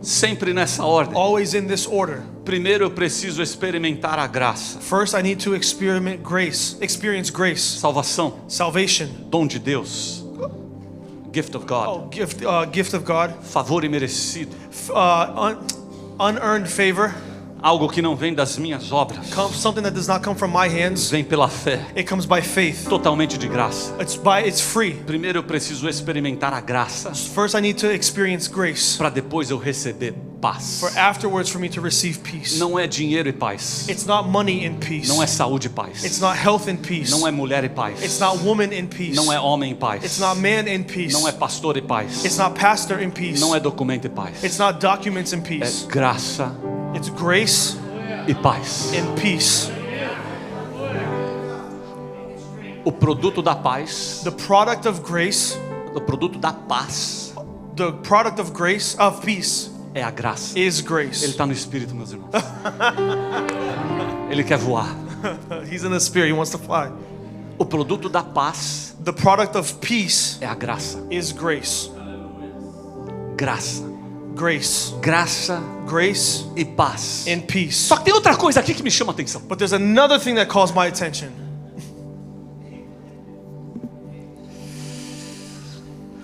Sempre nessa ordem. Always in this order. Primeiro eu preciso experimentar a graça. First, I need to experience grace, Salvação, salvation, dom de Deus. Gift of God. gift of God, Favor imerecido. unearned favor, Algo que não vem das minhas obras. something that does not come from my hands. Vem pela fé. It comes by faith. Totalmente de graça. It's free. Primeiro eu preciso experimentar a graça First, I need to experience grace, para depois eu receber paz. for afterwards for me to receive peace. Não é dinheiro e paz. It's not money in peace. Não é saúde e paz. It's not health in peace. Não é mulher e paz. It's not woman in peace. Não é homem em paz. It's not man in peace. Não é pastor e paz. It's not pastor in peace. Não é documento e paz. It's not documents in É peace. graça It's grace e paz. and peace. O produto da paz, The product of grace, o produto da paz the product of grace, of peace, é a graça. is Ele grace. está no Espírito, meus irmãos. Ele quer voar. He's in the spirit. He wants to fly. O produto da paz The product of peace é a graça. is grace. Graça. Grace. Graça Grace e paz. and peace. Só que tem outra coisa aqui que me chama a atenção. But there's another thing that calls my attention.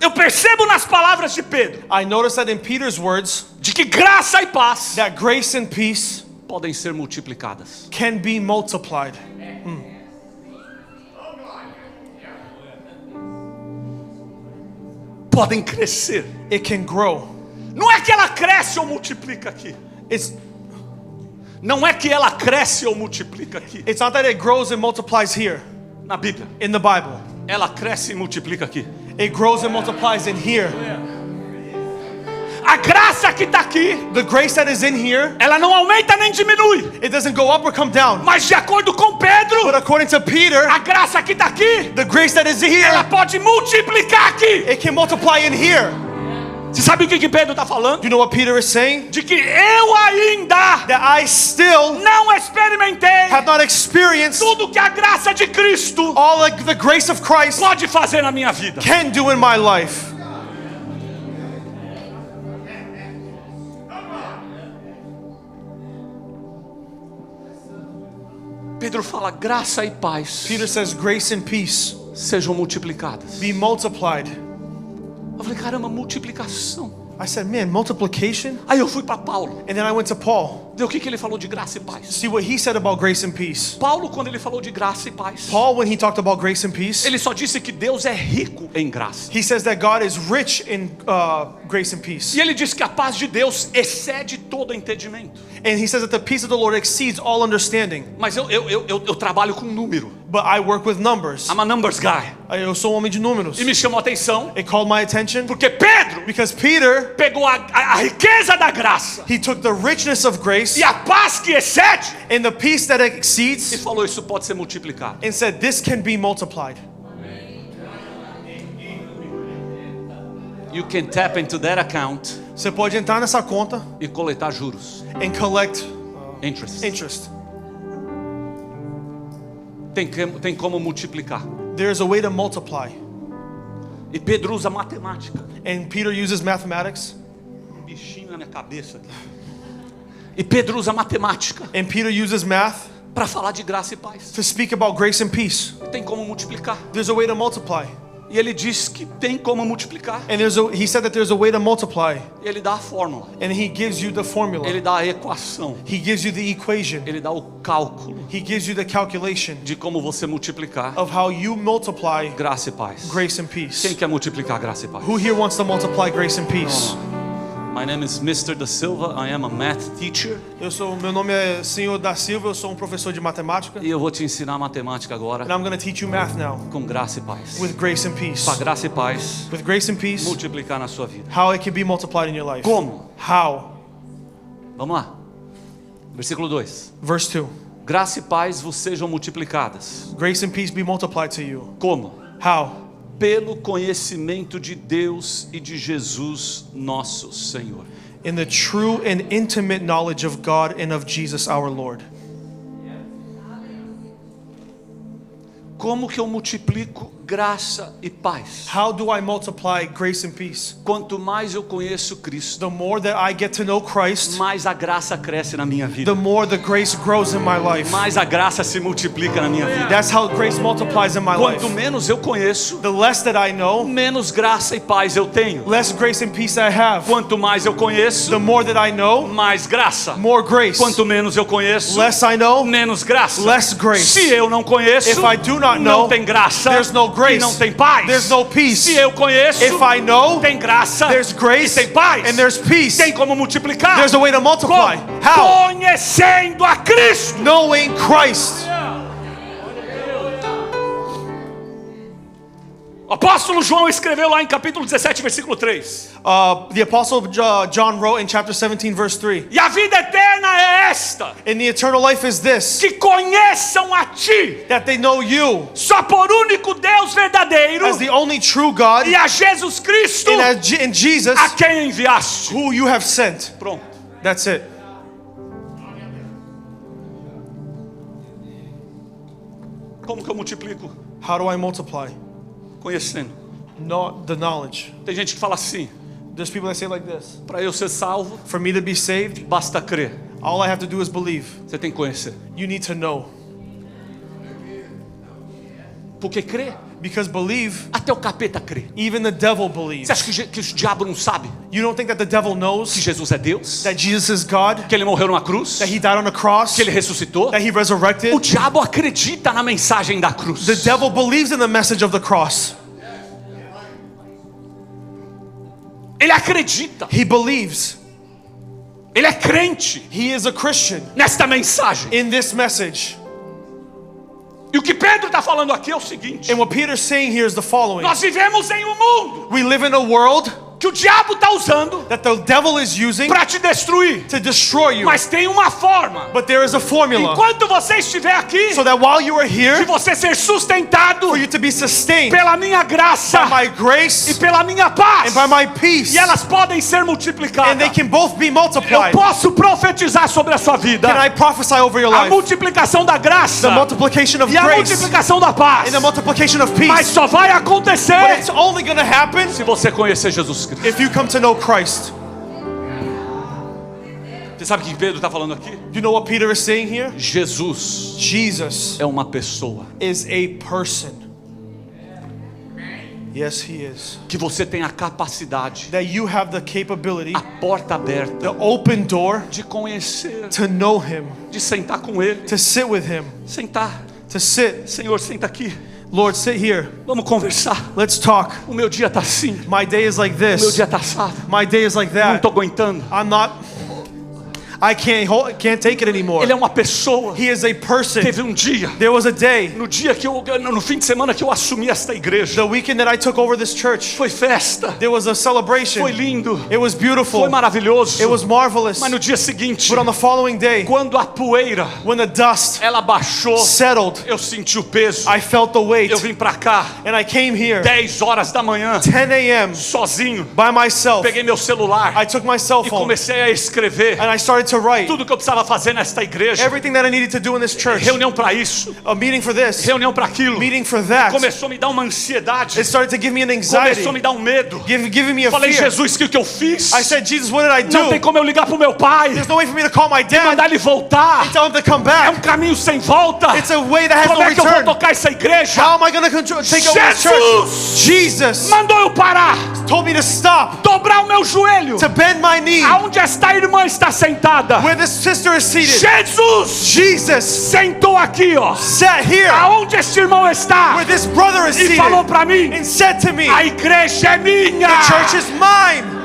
Eu percebo nas palavras de Pedro I notice that in Peter's words, de que graça e paz that grace and peace podem ser multiplicadas. can be multiplied. podem crescer. it can grow. Não é que ela cresce ou multiplica aqui. Não é que ela cresce ou multiplica aqui. It's not that it grows and multiplies here Na Bíblia, in the Bible. ela cresce e multiplica aqui. It grows and multiplies in here. A graça que está aqui, The grace that is in here, ela não aumenta nem diminui. it doesn't go up or come down. Mas de acordo com Pedro, But according to Peter, a graça que está aqui, the grace that is ela here, pode multiplicar aqui. it can multiply in here. Você sabe o que Pedro está falando? Do you know what Peter is saying? De que eu ainda That I still não experimentei have not experienced tudo que a graça de Cristo all of the grace of Christ pode fazer na minha vida. can do in my life. Pedro fala, graça e paz Peter says grace and peace sejam multiplicadas. be multiplied. Eu falei, caramba, multiplicação. I said, man, multiplication? Aí eu fui para Paulo. And then I went to Paul. Deu o que ele falou de graça e paz. See what he said about grace and peace. Paulo, quando ele falou de graça e paz, Paul, when he talked about grace and peace, ele só disse que Deus é rico em graça. he says that God is rich in grace and peace. E ele diz que a paz de Deus excede todo entendimento. And he says that the peace of the Lord exceeds all understanding. Mas eu trabalho com número. But I work with numbers. I'm a numbers guy. Eu sou homem de números. E me chamou a atenção It called my attention porque Pedro because Peter, pegou a riqueza da graça he took the richness of grace e a paz que excede and the peace that e exceeds falou, isso pode ser multiplicado. and said, this can be multiplied. You can tap into that account Você pode entrar nessa conta e coletar juros, and collect interest. interest. Tem como multiplicar. There's a way to multiply. E Pedro usa matemática. And Peter uses mathematics. Um bichinho na minha cabeça aqui. E Pedro usa matemática And Peter uses math para falar de graça e paz. to speak about grace and peace. Tem como multiplicar. There's a way to multiply. E ele diz que tem como multiplicar. And he said that there's a way to multiply. E ele dá a fórmula. And he gives you the formula. Ele dá a equação. He gives you the equation. Ele dá o cálculo He gives you the calculation de como você multiplicar of how you multiply graça e paz. grace and Quem peace. quer multiplicar graça e paz? Who here wants to multiply grace and peace? My name is Mr. Da Silva. I am a math teacher. Meu nome é Senhor da Silva, eu sou professor de matemática. E eu vou te ensinar matemática agora And I'm going to teach you math now com graça e paz. with grace and peace. Para graça e paz With grace and peace, multiplicar na sua vida. how it can be multiplied in your life. Como? How? Vamos lá. Versículo 2. Verse 2. Graça e paz vos sejam multiplicadas. Grace and peace be multiplied to you. Como? How? Pelo conhecimento de Deus e de Jesus nosso Senhor. In the true and intimate knowledge of God and of Jesus our Lord. Como que eu multiplico graça e paz? How do I multiply grace and peace? Quanto mais eu conheço Cristo, The more that I get to know Christ, mais a graça cresce na minha vida. the more the grace grows in my life. Mais a graça se multiplica na minha vida. That's how grace multiplies in my life. Quanto menos eu conheço, The less that I know, menos graça e paz eu tenho. less grace and peace I have. Quanto mais eu conheço, The more that I know, mais graça. more grace. Quanto menos eu conheço, Less I know, menos graça. less grace. Se eu não conheço, If I do not não know, tem graça. there's no grace. E não tem paz. There's no peace. Se eu conheço, If I know, tem graça. there's grace e tem paz. and there's peace. Tem como multiplicar. There's a way to multiply. Como? How? Conhecendo a Cristo. Knowing Christ. O apóstolo João escreveu lá em capítulo 17, versículo 3. The apostle John wrote in chapter 17 verse 3. E a vida eterna é esta: And the eternal life is this, que conheçam a ti, that they know you só por único Deus verdadeiro, as the only true God e a Jesus Cristo, and in Jesus a quem enviaste. who you have sent. Pronto. That's it. Como que eu multiplico? How do I multiply? Conhecendo. Not the knowledge. Tem gente que fala assim: There's people that say like this. para eu ser salvo, For me to be saved, basta crer. all I have to do is believe. Você tem que conhecer. You need to know. Porque crer, Because believe, até o capeta crê. even the devil believes. Você acha que o diabo não sabe You don't think that the devil que knows Jesus é Deus? that Jesus is God? Que ele morreu numa cruz? That he died on the cross? Que ele ressuscitou? That he resurrected? O diabo acredita na mensagem da cruz. The devil believes in the message of the cross. Ele acredita. He believes. Ele é crente He is a Christian nesta mensagem. in this message. E o que Pedro está falando aqui é o seguinte: And what Peter's saying here is the following. nós vivemos em um mundo We live in a world que o diabo está usando that the devil is using para te destruir. to destroy you. Mas tem uma forma. But there is a formula Enquanto você estiver aqui, so that while you are de here, você ser sustentado for you to be sustained pela minha graça by my e grace pela minha paz. and by my peace, E elas podem ser and they multiplicadas. can both be Eu multiplied. posso profetizar sobre a sua vida Can I prophesy over your a life? multiplicação da graça The multiplication of e a grace multiplicação da paz. and the multiplication of Mas peace. só vai But acontecer it's only going to happen se você conhecer Jesus Cristo. if you come to know Christ. Você sabe o que Pedro está falando aqui? You know what Peter is saying here? Jesus Jesus é uma pessoa is a person. Yes, he is. que você tem a capacidade, That you have the capability, a porta aberta the open door de conhecer, to know him, de sentar com Ele. to sit with him, Sentar. to sit. Senhor, senta aqui. Lord, sit here. Vamos conversar. Let's talk. O meu dia tá assim. My day is like O meu this. dia tá assado. My day is like Não that. tô aguentando. I can't take it anymore. Ele é uma pessoa. He is a person. Teve um dia, There was a day, no dia que no fim de semana que eu assumi esta igreja, the weekend that I took over this church, foi festa, there was a celebration. foi lindo, It was beautiful. foi maravilhoso. It was marvelous. Mas no dia seguinte, But on the following day, quando a poeira when the dust ela baixou, settled, eu senti o peso. I felt the weight. Eu vim pra cá, And I came here 10 horas da manhã, 10 a.m. sozinho. by myself. Peguei meu celular I took my cell e phone comecei a escrever and I started to write tudo que eu precisava fazer nesta igreja. everything that I needed to do in this church. Reunião para isso, A meeting for this, reunião para aquilo. meeting for that. Começou a me dar uma ansiedade, It started to give me an anxiety, começou a me dar um medo. giving me a Falei, fear. Jesus, o que eu fiz? I said, Jesus, what did I Não tem do? como eu ligar pro meu pai, There's no way for me to call my dad mandar ele voltar. and tell him to come É um back. caminho sem volta. It's a way that has Como no é que eu vou return. tocar essa igreja? How am I going to take over this church? Jesus Mandou eu parar, told me to stop, dobrar o meu joelho. to bend my knee Aonde esta irmã está sentada? where this sister is seated. Jesus Jesus sentou aqui, ó. sat here Aonde este irmão está? where this brother is E falou seated para mim: and said to me, a igreja é minha. the church is mine.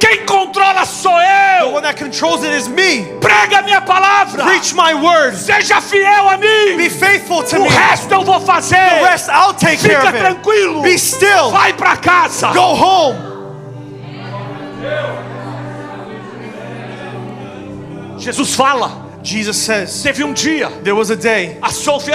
Quem controla sou The eu. one that controls it is me. Prega a minha palavra. Preach my word. Seja fiel a mim. Be faithful to O me. resto eu vou fazer. The rest I'll take care Fica of it. tranquilo. Be still. Vai para casa. Go home. Jesus fala. Jesus says, Teve um dia. there was a day. A Sophie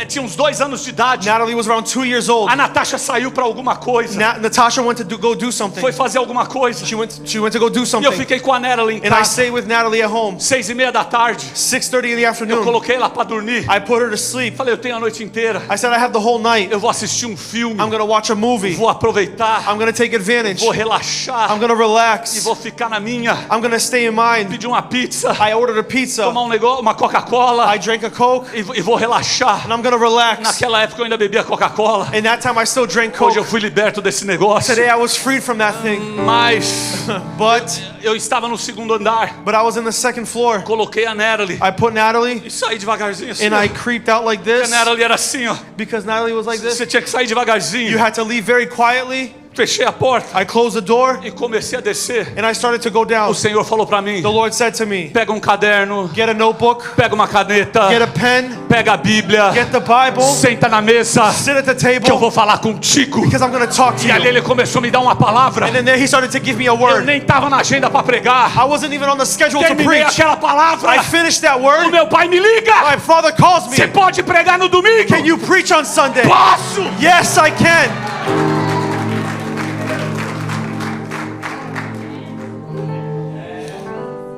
tinha uns 2 anos de idade. Natalie was around 2 years old. A Natasha saiu para alguma coisa. Natasha went to go do something. Foi fazer alguma coisa. She went to go do E eu something. fiquei com a Natalie em And I casa. stayed with Natalie at home. 6:30 da tarde. 6:30 in the Eu afternoon. coloquei ela para dormir. I put her to sleep. Falei, eu tenho a noite inteira. I said I have the whole night. Eu vou assistir um filme. I'm going to watch a movie. Vou aproveitar. I'm going to take advantage. Vou relaxar. I'm going to E relax. vou ficar na minha. I'm going to stay in mine. Pedir uma pizza. I ordered a pizza. Tomar um negócio, uma Coca-Cola. I drank a Coke. E vou relaxar. And I'm going to relax. Naquela época eu ainda bebia Coca-Cola. And that time I still drank Hoje Coke. eu fui liberto desse negócio. Today I was freed from that thing. Mas But eu estava no 2º andar. I was in the 2nd floor. Coloquei a Natalie. I put Natalie E saí devagarzinho assim. and I creeped out like A this Natalie era assim, ó. because Natalie was like this. Você tinha que sair You devagarzinho. had to leave very quietly. Fechei a porta I closed the door e comecei a descer. and I started to go down. O Senhor falou para mim: The Lord said to me, pega um caderno, get a notebook, pega uma caneta, get a pen, pega a Bíblia, get the Bible, senta na mesa sit at the que eu table vou falar contigo. because I'm going to talk to E ali you. ele começou a me dar uma palavra. And then there he started to give me a Eu word. nem estava na agenda para pregar. I wasn't even on the schedule to Terminei preach. aquela palavra. I finished that O word. meu pai me liga. My father calls Você me. pode pregar no domingo? Can you preach on Sunday? Posso. Yes, I can.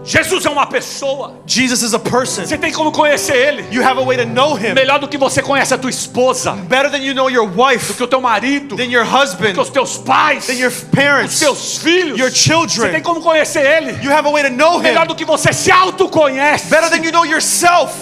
Jesus é uma pessoa. Jesus is a person. Você tem como conhecer ele. You have a way to know him Melhor do que você conhece a tua esposa, better than you know your do wife, que o teu marido, than your do husband, que os teus pais, than your os parents, teus filhos. your Você tem children. como conhecer ele. You have a way to know Melhor him do que você se autoconhece. better than you know yourself.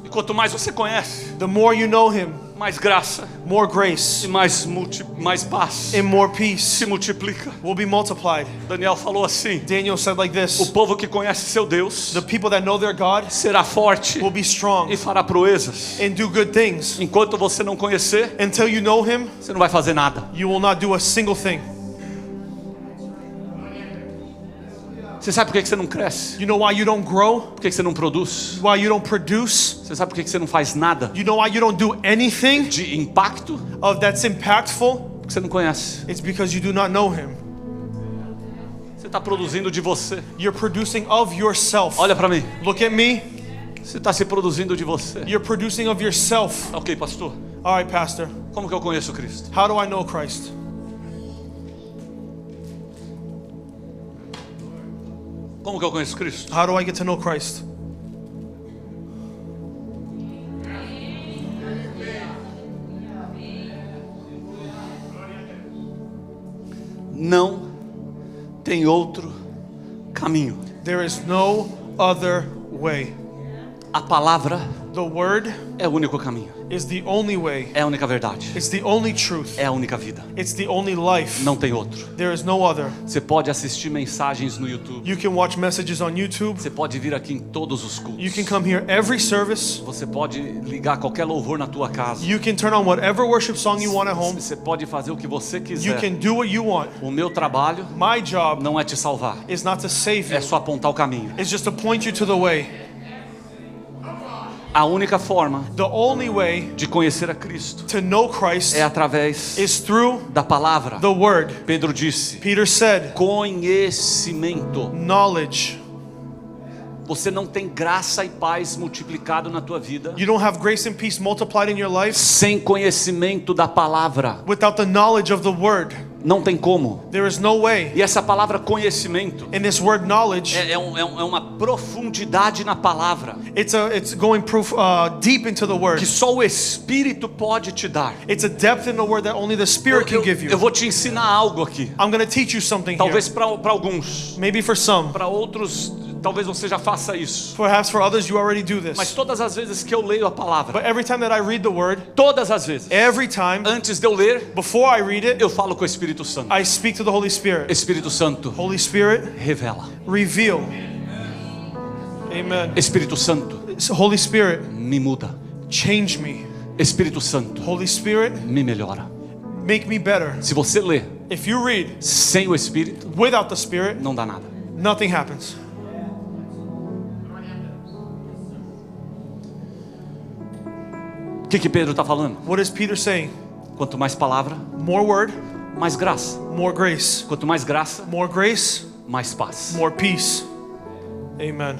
E quanto mais você conhece, The more you know him, mais graça more e grace, mais paz and more se peace multiplica. will be multiplied. Daniel falou assim: Daniel said like o this, povo que conhece seu Deus the people that know their God será forte will be strong e fará proezas. and do good things. Enquanto você não conhecer, Until you know him, você não vai fazer nada. you will not do a single thing. Você sabe por que você não cresce? You know why you don't grow? Por que você não produz? Why you don't produce? Você sabe por que você não faz nada You know why you don't do anything de impacto? of that's impactful? Porque você não conhece. It's because you do not know him. Você está produzindo de você. You're producing of yourself. Olha para mim. Look at me. Você está se produzindo de você. You're producing of yourself. Ok, pastor. All right, Pastor. Como que eu conheço Cristo? How do I know Christ? Como que eu conheço Cristo? How do I get to know Christ? Não tem outro caminho. There is no other way. A palavra The word é o único caminho. is the only way. É a única verdade. It's the only truth. É a única vida. It's the only life. Não tem outro. There is no other. Você pode assistir mensagens no YouTube. You can watch messages on YouTube. Você pode vir aqui em todos os You cultos. can come here every service. Você pode ligar qualquer louvor na tua casa. You can turn on whatever worship song you want at home. Você pode fazer o que você You quiser. can do what you want. O meu trabalho My job não é te salvar. is not to save É you. só apontar o caminho. It's just to point you to the way. A única forma The only way de conhecer a Cristo to know Christ é através is through da palavra. the word. Pedro disse: Peter said, conhecimento. knowledge. Você não tem graça e paz multiplicado na tua vida You don't have grace and peace multiplied in your life sem conhecimento da palavra. without the knowledge of the word. Não tem como. There is no way. E essa palavra conhecimento In this word knowledge, é uma profundidade na palavra it's going deep into the word. que só o Espírito pode te dar. It's a depth in the word that only the Spirit can give Eu you. vou te ensinar algo aqui. I'm going to teach you something here. Talvez para alguns, Maybe for some. para outros, talvez você já faça isso. Perhaps for others you already do Mas this. todas as vezes que eu leio a palavra, But every time that I read the word, todas as vezes, every time, antes de eu ler, before I read it, eu falo com o Espírito Santo. I speak to the Holy Spirit. Espírito Santo, Holy Spirit, revela. reveal. Amen. Espírito Santo, Holy Spirit, me muda. change me. Espírito Santo, Holy Spirit, me melhora. make me better. Se você lê If you read sem o Espírito, without the Spirit, não dá nada. nothing happens. O que Pedro está falando? What is Peter saying? Quanto mais palavra, More word, mais graça. more grace. Quanto mais graça, More grace, mais paz. more peace. Amen.